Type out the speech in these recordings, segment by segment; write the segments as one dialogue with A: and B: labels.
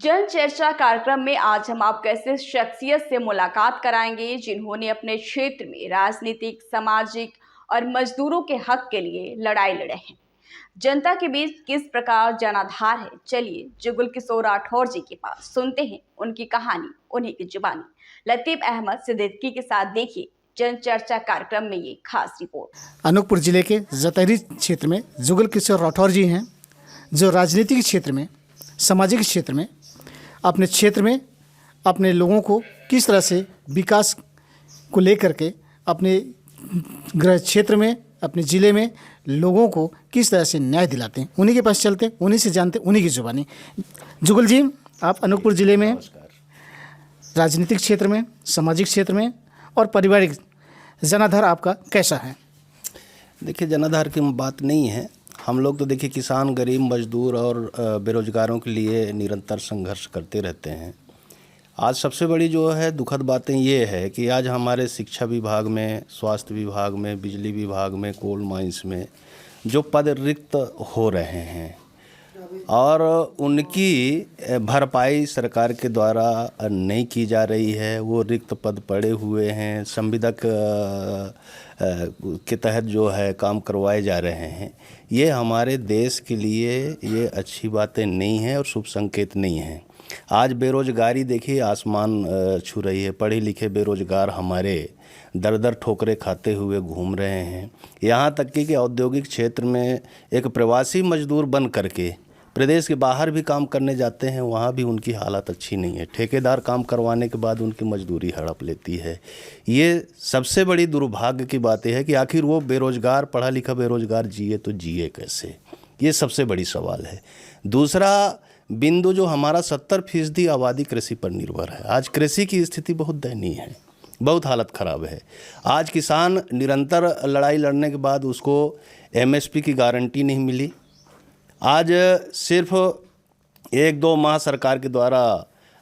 A: जन चर्चा कार्यक्रम में आज हम आपको ऐसे शख्सियत से मुलाकात कराएंगे जिन्होंने अपने क्षेत्र में राजनीतिक, सामाजिक और मजदूरों के हक के लिए लड़ाई लड़े हैं। जनता के बीच किस प्रकार जनाधार है, चलिए जुगल किशोर राठौर जी के पास सुनते हैं उनकी कहानी, उन्हीं की जुबानी। लतीफ अहमद सिद्दीकी के साथ देखिए जन चर्चा कार्यक्रम में ये खास रिपोर्ट।
B: अनूपपुर जिले के जतहरी क्षेत्र में जुगल किशोर राठौर जी हैं, जो राजनीतिक क्षेत्र में, सामाजिक क्षेत्र में, अपने क्षेत्र में अपने लोगों को किस तरह से विकास को लेकर के अपने गृह क्षेत्र में, अपने ज़िले में लोगों को किस तरह से न्याय दिलाते हैं, उन्हीं के पास चलते, उन्हीं से जानते, उन्हीं की जुबानी। जुगल जी, आप अनूपपुर ज़िले में राजनीतिक क्षेत्र में, सामाजिक क्षेत्र में और पारिवारिक जनाधार आपका कैसा है?
C: देखिए, जनाधार की बात नहीं है। हम लोग तो देखिए किसान, गरीब, मजदूर और बेरोजगारों के लिए निरंतर संघर्ष करते रहते हैं। आज सबसे बड़ी जो है दुखद बातें ये है कि आज हमारे शिक्षा विभाग में, स्वास्थ्य विभाग में, बिजली विभाग में, कोल माइंस में जो पद रिक्त हो रहे हैं और उनकी भरपाई सरकार के द्वारा नहीं की जा रही है। वो रिक्त पद पड़े हुए हैं, संविदक के तहत जो है काम करवाए जा रहे हैं। ये हमारे देश के लिए ये अच्छी बातें नहीं हैं और शुभ संकेत नहीं हैं। आज बेरोजगारी देखिए आसमान छू रही है। पढ़े लिखे बेरोजगार हमारे दर दर ठोकरे खाते हुए घूम रहे हैं। यहाँ तक कि औद्योगिक क्षेत्र में एक प्रवासी मजदूर बन करके प्रदेश के बाहर भी काम करने जाते हैं, वहाँ भी उनकी हालत अच्छी नहीं है। ठेकेदार काम करवाने के बाद उनकी मजदूरी हड़प लेती है। ये सबसे बड़ी दुर्भाग्य की बात है कि आखिर वो बेरोजगार, पढ़ा लिखा बेरोजगार जिए तो जिए कैसे, ये सबसे बड़ी सवाल है। दूसरा बिंदु जो हमारा 70% आबादी कृषि पर निर्भर है। आज कृषि की स्थिति बहुत दयनीय है, बहुत हालत ख़राब है। आज किसान निरंतर लड़ाई लड़ने के बाद उसको MSP की गारंटी नहीं मिली। आज सिर्फ 1-2 माह सरकार के द्वारा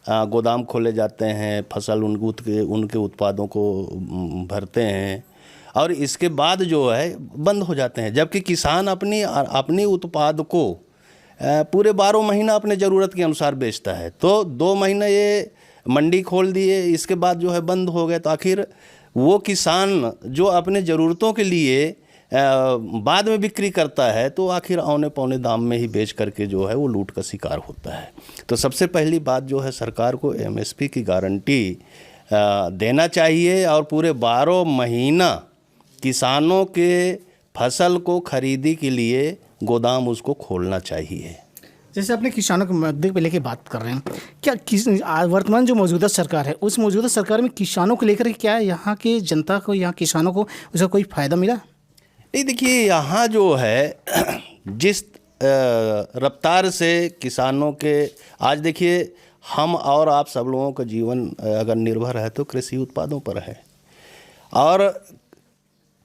C: गोदाम खोले जाते हैं, फसल उनके उत्पादों को भरते हैं और इसके बाद जो है बंद हो जाते हैं। जबकि किसान अपनी उत्पाद को पूरे 12 महीना अपने ज़रूरत के अनुसार बेचता है। तो 2 महीना ये मंडी खोल दिए, इसके बाद जो है बंद हो गए। तो आखिर वो किसान जो अपने ज़रूरतों के लिए बाद में बिक्री करता है तो आखिर औने पौने दाम में ही बेच करके जो है वो लूट का शिकार होता है। तो सबसे पहली बात जो है सरकार को MSP की गारंटी देना चाहिए और पूरे 12 महीना किसानों के फसल को खरीदी के लिए गोदाम उसको खोलना चाहिए।
B: जैसे अपने किसानों के मुद्दे पे लेके बात कर रहे हैं, क्या वर्तमान जो मौजूदा सरकार है, उस मौजूदा सरकार में किसानों को लेकर क्या यहाँ की जनता को, यहाँ किसानों को उसका कोई फ़ायदा मिला?
C: नहीं, देखिए यहाँ जो है जिस रफ्तार से किसानों के, आज देखिए हम और आप सब लोगों का जीवन अगर निर्भर है तो कृषि उत्पादों पर है और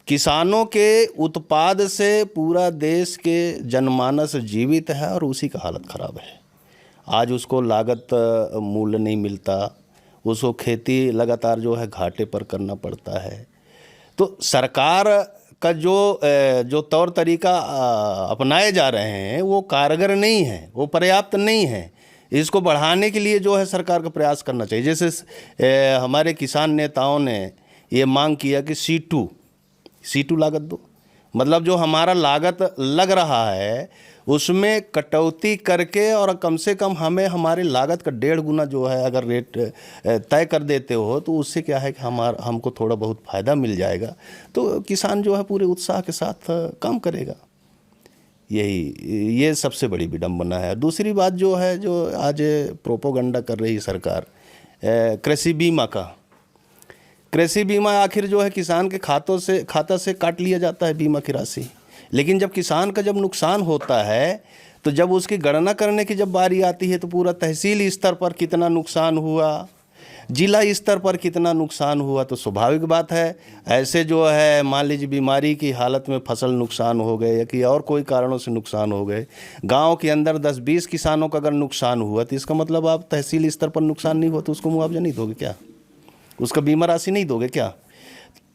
C: किसानों के उत्पाद से पूरा देश के जनमानस जीवित है और उसी का हालत ख़राब है। आज उसको लागत मूल्य नहीं मिलता, उसको खेती लगातार जो है घाटे पर करना पड़ता है। तो सरकार का जो तौर तरीका अपनाए जा रहे हैं वो कारगर नहीं है, वो पर्याप्त नहीं है। इसको बढ़ाने के लिए जो है सरकार का प्रयास करना चाहिए। जैसे हमारे किसान नेताओं ने ये मांग किया कि C2 लागत दो, मतलब जो हमारा लागत लग रहा है उसमें कटौती करके और कम से कम हमें हमारे लागत का 1.5 गुना जो है अगर रेट तय कर देते हो तो उससे क्या है कि हमको थोड़ा बहुत फ़ायदा मिल जाएगा। तो किसान जो है पूरे उत्साह के साथ काम करेगा। ये सबसे बड़ी विडंबना है। दूसरी बात जो है, जो आज प्रोपोगंडा कर रही सरकार, कृषि बीमा का, कृषि बीमा आखिर जो है किसान के खाता से काट लिया जाता है बीमा की राशि। लेकिन जब किसान का नुकसान होता है तो जब उसकी गणना करने की जब बारी आती है तो पूरा तहसील स्तर पर कितना नुकसान हुआ, जिला स्तर पर कितना नुकसान हुआ, तो स्वाभाविक बात है ऐसे जो है मान लीजिए बीमारी की हालत में फसल नुकसान हो गए या कि और कोई कारणों से नुकसान हो गए, गांव के अंदर 10-20 किसानों का अगर नुकसान हुआ तो इसका मतलब आप तहसील स्तर पर नुकसान नहीं हुआ तो उसको मुआवजा नहीं दोगे क्या, उसका बीमा राशि नहीं दोगे क्या?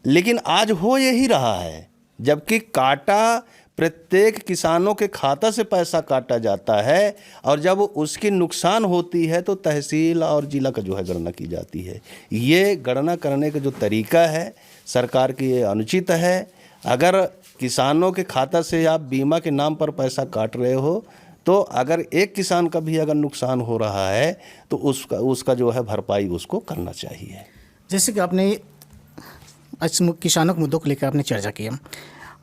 C: लेकिन आज हो यही रहा है, जबकि काटा प्रत्येक किसानों के खाता से पैसा काटा जाता है, और जब उसकी नुकसान होती है तो तहसील और जिला का जो है गणना की जाती है। ये गणना करने का जो तरीका है सरकार की, ये अनुचित है। अगर किसानों के खाता से आप बीमा के नाम पर पैसा काट रहे हो, तो अगर एक किसान का भी अगर नुकसान हो रहा है तो उसका जो है भरपाई उसको करना चाहिए।
B: जैसे कि आपने आज किसानों के मुद्दों को लेकर आपने चर्चा किया,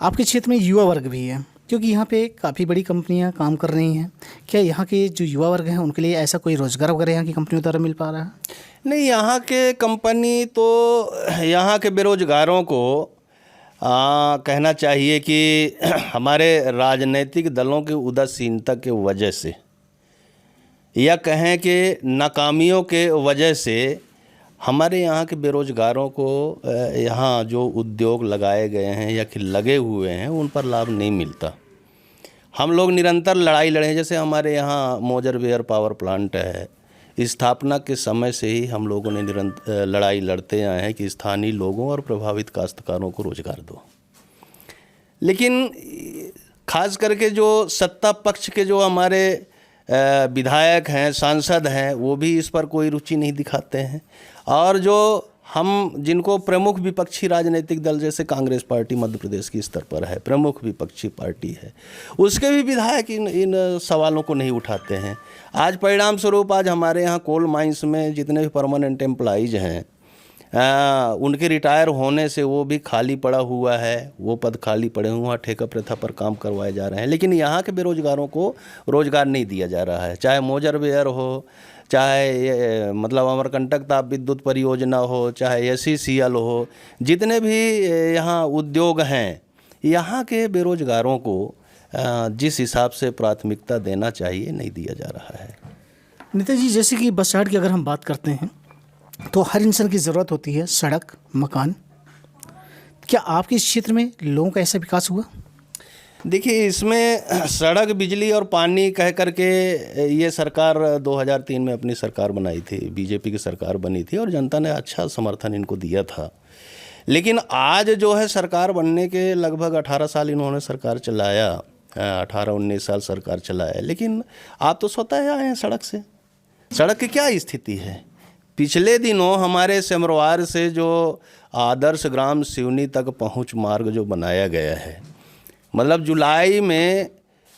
B: आपके क्षेत्र में युवा वर्ग भी है, क्योंकि यहाँ पे काफ़ी बड़ी कंपनियाँ काम कर रही हैं। क्या यहाँ के जो युवा वर्ग हैं उनके लिए ऐसा कोई रोज़गार वगैरह यहाँ की कंपनियों द्वारा मिल पा रहा है?
C: नहीं, यहाँ के कंपनी तो यहाँ के बेरोजगारों को कहना चाहिए कि हमारे राजनीतिक दलों की उदासीनता के वजह से, या कहें कि नाकामियों के वजह से, हमारे यहाँ के बेरोजगारों को यहाँ जो उद्योग लगाए गए हैं या कि लगे हुए हैं उन पर लाभ नहीं मिलता। हम लोग निरंतर लड़ाई लड़े हैं। जैसे हमारे यहाँ मोजरवेयर पावर प्लांट है, स्थापना के समय से ही हम लोगों ने निरंतर लड़ाई लड़ते आए हैं कि स्थानीय लोगों और प्रभावित काश्तकारों को रोजगार दो। लेकिन खास करके जो सत्ता पक्ष के जो हमारे विधायक हैं, सांसद हैं, वो भी इस पर कोई रुचि नहीं दिखाते हैं। और जो हम जिनको प्रमुख विपक्षी राजनीतिक दल, जैसे कांग्रेस पार्टी मध्य प्रदेश की स्तर पर है, प्रमुख विपक्षी पार्टी है, उसके भी विधायक इन सवालों को नहीं उठाते हैं। आज परिणाम स्वरूप आज हमारे यहाँ कोल माइंस में जितने भी परमानेंट एम्प्लॉइज हैं, उनके रिटायर होने से वो भी खाली पड़ा हुआ है, वो पद खाली पड़े हुए हैं, ठेका प्रथा पर काम करवाए जा रहे हैं। लेकिन यहाँ के बेरोजगारों को रोजगार नहीं दिया जा रहा है। चाहे मोजरवेयर हो, चाहे मतलब अमरकंटक ताप विद्युत परियोजना हो, चाहे SECL हो, जितने भी यहाँ उद्योग हैं, यहाँ के बेरोजगारों को जिस हिसाब से प्राथमिकता देना चाहिए नहीं दिया जा रहा है।
B: नेताजी, जैसे कि बस स्टैंड की अगर हम बात करते हैं तो हर इंसान की ज़रूरत होती है सड़क, मकान। क्या आपके इस क्षेत्र में लोगों का ऐसा विकास हुआ?
C: देखिए, इसमें सड़क, बिजली और पानी कह करके ये सरकार 2003 में अपनी सरकार बनाई थी, बीजेपी की सरकार बनी थी, और जनता ने अच्छा समर्थन इनको दिया था। लेकिन आज जो है सरकार बनने के लगभग 18 साल इन्होंने सरकार चलाया, 18-19 साल सरकार चलाया। लेकिन आप तो स्वतः आए हैं सड़क से। सड़क की क्या स्थिति है? पिछले दिनों हमारे सिमरवार से जो आदर्श ग्राम सिवनी तक पहुंच मार्ग जो बनाया गया है, मतलब जुलाई में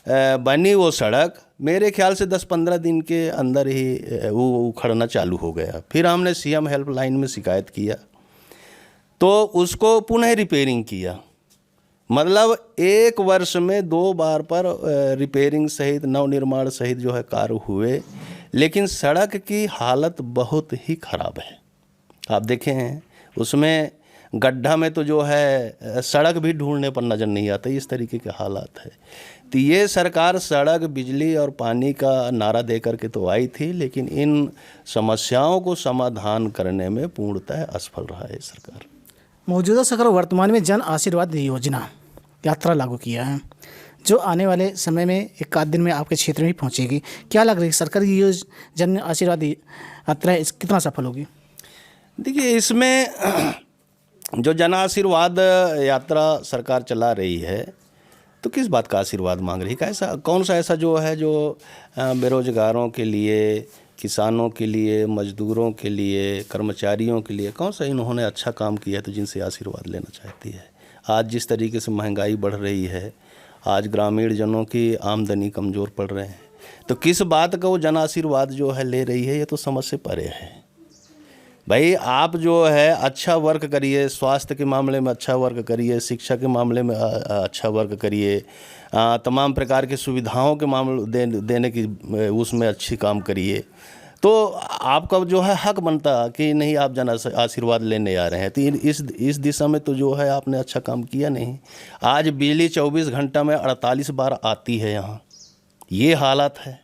C: बनी वो सड़क, मेरे ख्याल से 10-15 दिन के अंदर ही वो उखड़ना चालू हो गया। फिर हमने CM हेल्पलाइन में शिकायत किया तो उसको पुनः रिपेयरिंग किया। मतलब 1 वर्ष में 2 बार पर रिपेयरिंग सहित नवनिर्माण सहित जो है कार्य हुए, लेकिन सड़क की हालत बहुत ही ख़राब है। आप देखें हैं उसमें गड्ढा में तो जो है सड़क भी ढूंढने पर नज़र नहीं आता, इस तरीके के हालात है। तो ये सरकार सड़क, बिजली और पानी का नारा दे करके तो आई थी, लेकिन इन समस्याओं को समाधान करने में पूर्णतः असफल रहा है सरकार।
B: मौजूदा सरकार वर्तमान में जन आशीर्वाद योजना यात्रा लागू किया है, जो आने वाले समय में 1 दिन में आपके क्षेत्र में ही पहुंचेगी। क्या लग रही है सरकार की ये जन आशीर्वाद यात्रा कितना सफल होगी?
C: देखिए, इसमें जो जन आशीर्वाद यात्रा सरकार चला रही है, तो किस बात का आशीर्वाद मांग रही है? कैसा, कौन सा ऐसा जो है जो बेरोजगारों के लिए, किसानों के लिए, मजदूरों के लिए, कर्मचारियों के लिए कौन सा इन्होंने अच्छा काम किया है तो जिनसे आशीर्वाद लेना चाहती है? आज जिस तरीके से महंगाई बढ़ रही है, आज ग्रामीण जनों की आमदनी कमज़ोर पड़ रहे हैं, तो किस बात का वो जन आशीर्वाद जो है ले रही है, ये तो समझ से परे है। भाई, आप जो है अच्छा वर्क करिए, स्वास्थ्य के मामले में अच्छा वर्क करिए, शिक्षा के मामले में अच्छा वर्क करिए, तमाम प्रकार की सुविधाओं के मामले देने की उसमें अच्छी काम करिए, तो आपका जो है हक बनता कि नहीं आप जन आशीर्वाद लेने आ रहे हैं। तो इस दिशा में तो जो है आपने अच्छा काम किया नहीं। आज बिजली 24 घंटा में 48 बार आती है यहाँ, ये हालत है।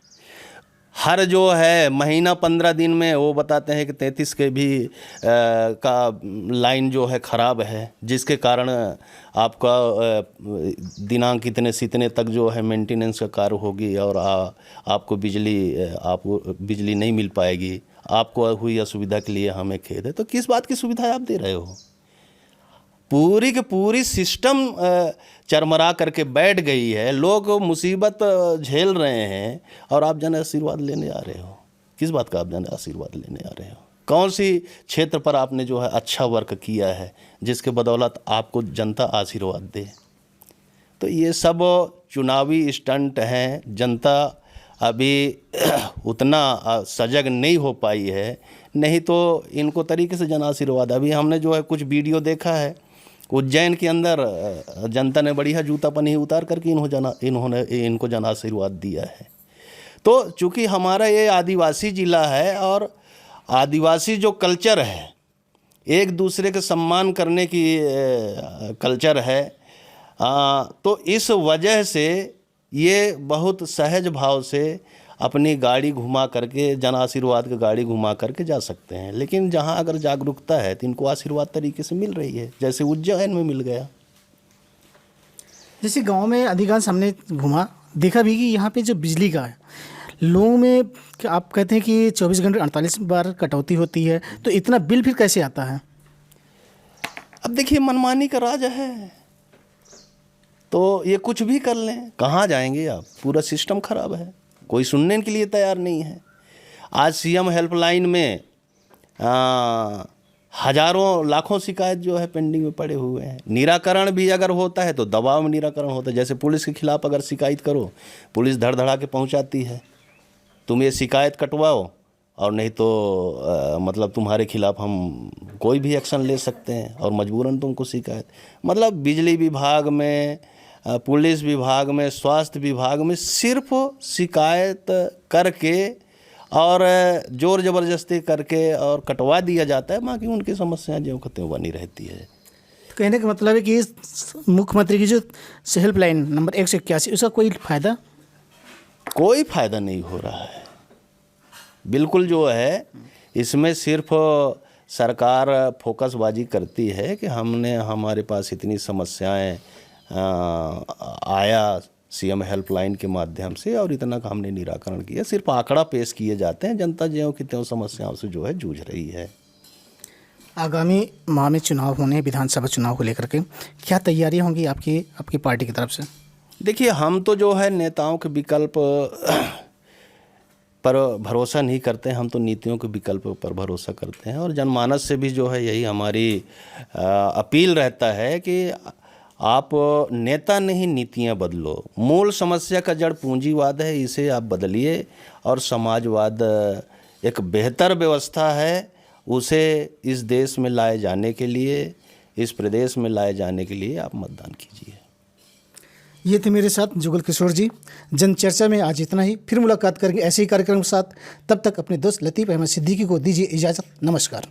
C: हर जो है महीना 15 दिन में वो बताते हैं कि 33 के भी का लाइन जो है ख़राब है, जिसके कारण आपका दिनांक इतने से इतने तक जो है मेंटेनेंस का कार्य होगी और आपको बिजली नहीं मिल पाएगी। आपको हुई असुविधा के लिए हमें खेद है। तो किस बात की सुविधा आप दे रहे हो? पूरी की पूरी सिस्टम चरमरा करके बैठ गई है। लोग मुसीबत झेल रहे हैं और आप जन आशीर्वाद लेने आ रहे हो। किस बात का आप जन आशीर्वाद लेने आ रहे हो? कौन सी क्षेत्र पर आपने जो है अच्छा वर्क किया है जिसके बदौलत आपको जनता आशीर्वाद दे? तो ये सब चुनावी स्टंट हैं। जनता अभी उतना सजग नहीं हो पाई है, नहीं तो इनको तरीके से जन आशीर्वाद। अभी हमने जो है कुछ वीडियो देखा है, उज्जैन के अंदर जनता ने बढ़िया जूता पहनी उतार करके इन्होंने इनको जन आशीर्वाद दिया है। तो चूँकि हमारा ये आदिवासी ज़िला है और आदिवासी जो कल्चर है, एक दूसरे के सम्मान करने की कल्चर है, तो इस वजह से ये बहुत सहज भाव से अपनी गाड़ी घुमा करके, जन आशीर्वाद की गाड़ी घुमा करके जा सकते हैं। लेकिन जहाँ अगर जागरूकता है तो इनको आशीर्वाद तरीके से मिल रही है, जैसे उज्जैन में मिल गया।
B: जैसे गांव में अधिकांश हमने घुमा देखा भी कि यहाँ पे जो बिजली का है, लोगों में आप कहते हैं कि 24 घंटे 48 बार कटौती होती है, तो इतना बिल फिर कैसे आता है?
C: अब देखिए, मनमानी का राज है तो ये कुछ भी कर लें, कहाँ जाएंगे आप? पूरा सिस्टम खराब है, कोई सुनने के लिए तैयार नहीं है। आज सीएम हेल्पलाइन में हजारों लाखों शिकायत जो है पेंडिंग में पड़े हुए हैं। निराकरण भी अगर होता है तो दबाव में निराकरण होता है। जैसे पुलिस के खिलाफ अगर शिकायत करो, पुलिस धड़ के पहुंचाती है, तुम ये शिकायत कटवाओ और नहीं तो मतलब तुम्हारे खिलाफ हम कोई भी एक्शन ले सकते हैं और मजबूरन तुमको शिकायत। मतलब बिजली विभाग में, पुलिस विभाग में, स्वास्थ्य विभाग में सिर्फ शिकायत करके और जोर ज़बरदस्ती करके और कटवा दिया जाता है, बाकी उनकी समस्याएं ज्यों खत्म बनी रहती है।
B: तो कहने का मतलब है कि मुख्यमंत्री की जो हेल्पलाइन नंबर 181, उसका कोई फ़ायदा?
C: कोई फ़ायदा नहीं हो रहा है बिल्कुल। जो है इसमें सिर्फ सरकार फोकसबाजी करती है कि हमारे पास इतनी समस्याएं आया सीएम हेल्पलाइन के माध्यम से और इतना का हमने निराकरण किया। सिर्फ आंकड़ा पेश किए जाते हैं। जनता ज्यों की त्यों समस्याओं से जो है जूझ रही है।
B: आगामी माह में चुनाव होने, विधानसभा चुनाव को लेकर के क्या तैयारियां होंगी आपकी पार्टी की तरफ से?
C: देखिए, हम तो जो है नेताओं के विकल्प पर भरोसा नहीं करते हैं, हम तो नीतियों के विकल्प पर भरोसा करते हैं। और जनमानस से भी जो है यही हमारी अपील रहता है कि आप नेता नहीं, नीतियां बदलो। मूल समस्या का जड़ पूंजीवाद है, इसे आप बदलिए और समाजवाद एक बेहतर व्यवस्था है, उसे इस देश में लाए जाने के लिए, इस प्रदेश में लाए जाने के लिए आप मतदान कीजिए।
B: ये थे मेरे साथ जुगल किशोर जी। जनचर्चा में आज इतना ही। फिर मुलाकात करेंगे ऐसे ही कार्यक्रम के साथ। तब तक अपने दोस्त लतीफ़ अहमद सिद्दीकी को दीजिए इजाज़त। नमस्कार।